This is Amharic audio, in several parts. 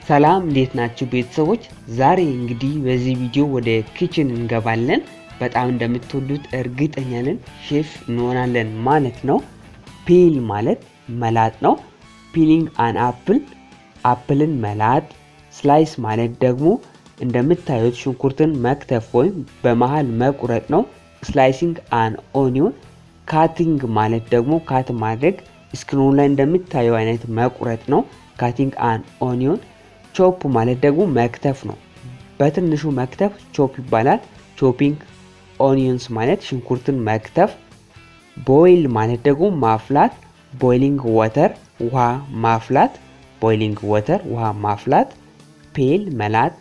ሰላም እንዴት ናችሁ ቤተሰቦች? ዛሬ እንግዲህ በዚህ ቪዲዮ ወደ ኪችን እንገባለን። በጣም እንደምትወዱት እርግጠኛ ነን። ሼፍ እንሆናለን ማለት ነው። ፒል ማለት መላጥ ነው። ፒሊንግ አን አፕልን መላጥ። ስላይስ ማለት ደግሞ እንደምታዩት ሽንኩርትን መክተፍ ወይም በመሃል መቁረጥ ነው። ስላይሲንግ አን ኦኒዮን። ካቲንግ ማለት ደግሞ ካት ማድረግ ስክሪኑ ላይ እንደምታዩ አይነት መቁረጥ ነው። ካቲንግ አን ኦኒዮን። ቾፕ ማለት ደግሞ መክተፍ ነው። በትንሹ መክተፍ ቾፕ ይባላል። ቾፒንግ ኦኒየንስ ማለት ሽንኩርትን መክተፍ። ቦይል ማለት ደግሞ ማፍላት። ቦይሊንግ ወተር ውሃ ማፍላት። ቦይሊንግ ወተር ውሃ ማፍላት። ፔል መላጥ።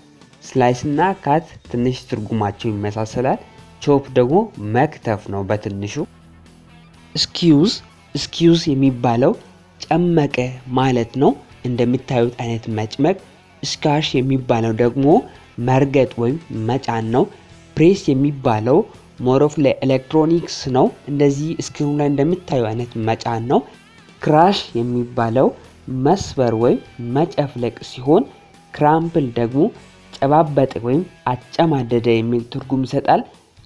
ስላይስ እና ካት ትንሽ ትርጉማቸው ይመሳሰላል። ቾፕ ደግሞ መክተፍ ነው በትንሹ። ስኪውዝ የሚባለው ጨመቀ ማለት ነው። እንደምታዩት አይነት መጭመቅ። ስካሽ የሚባለው ደግሞ መርገጥ ወይም መጫን ነው። ፕሬስ የሚባለው ሞሮፍ ለኤሌክትሮኒክስ ነው። እንደዚህ ስክሪኑ ላይ እንደምታዩ አይነት መጫን ነው። ክራሽ የሚባለው መስበር ወይም መጨፍለቅ ሲሆን ክራምፕል ደግሞ ጨባበጠ ወይም አጨማደደ የሚል ትርጉም ይሰጣል።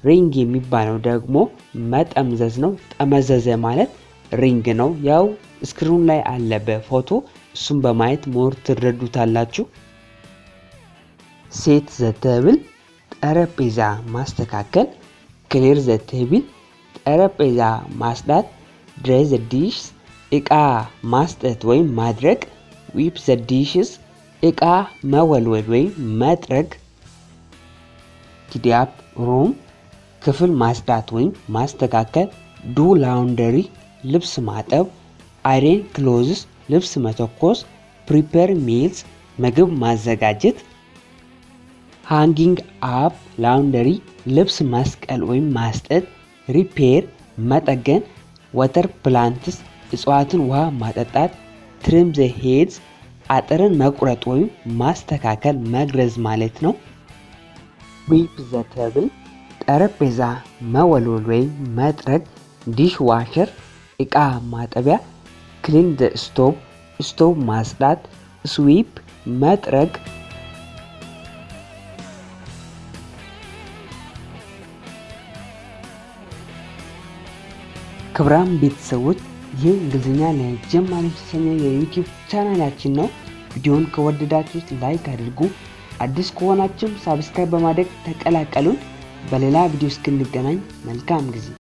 ሪንግ የሚባለው ደግሞ መጠምዘዝ ነው። ጠመዘዘ ማለት ሪንግ ነው። ያው ስክሪኑ ላይ አለ በፎቶ፣ እሱም በማየት ሞር ትረዱታላችሁ። ሴት ዘ ቴብል ጠረጴዛ ማስተካከል። ክሊር ዘ ቴብል ጠረጴዛ ማጽዳት። ድራይ ዘ ዲሽስ እቃ ማስጠት ወይም ማድረቅ። ዊፕ ዘ ዲሽስ እቃ መወልወል ወይም መጥረግ። ቲዲ አፕ ሩም ክፍል ማጽዳት ወይም ማስተካከል። ዱ ላውንደሪ ልብስ ማጠብ። አይረን ክሎዝስ ልብስ መተኮስ። ፕሪፔር ሚልስ ምግብ ማዘጋጀት። ሃንጊንግ አፕ ላውንደሪ ልብስ መስቀል ወይም ማስጠት። ሪፔር መጠገን። ወተር ፕላንትስ እጽዋትን ውሃ ማጠጣት። ትሪም ዘ ሄድስ አጥርን መቁረጥ ወይም ማስተካከል መግረዝ ማለት ነው። ዊፕ ዘ ቴብል ጠረጴዛ መወልወል ወይም መጥረግ። ዲሽ ዋሸር እቃ ማጠቢያ። ክሊን ዘ ስቶቭ ማጽዳት። ስዊፕ መጥረግ። ክብራም ቤተሰቦች ይህ እንግሊዝኛ ለጀማሪዎች የተሰኘው የዩቲዩብ ቻናላችን ነው። ቪዲዮውን ከወደዳችሁት ላይክ አድርጉ። አዲስ ከሆናችሁም ሳብስክራይብ በማድረግ ተቀላቀሉን። በሌላ ቪዲዮ እስክንገናኝ መልካም ጊዜ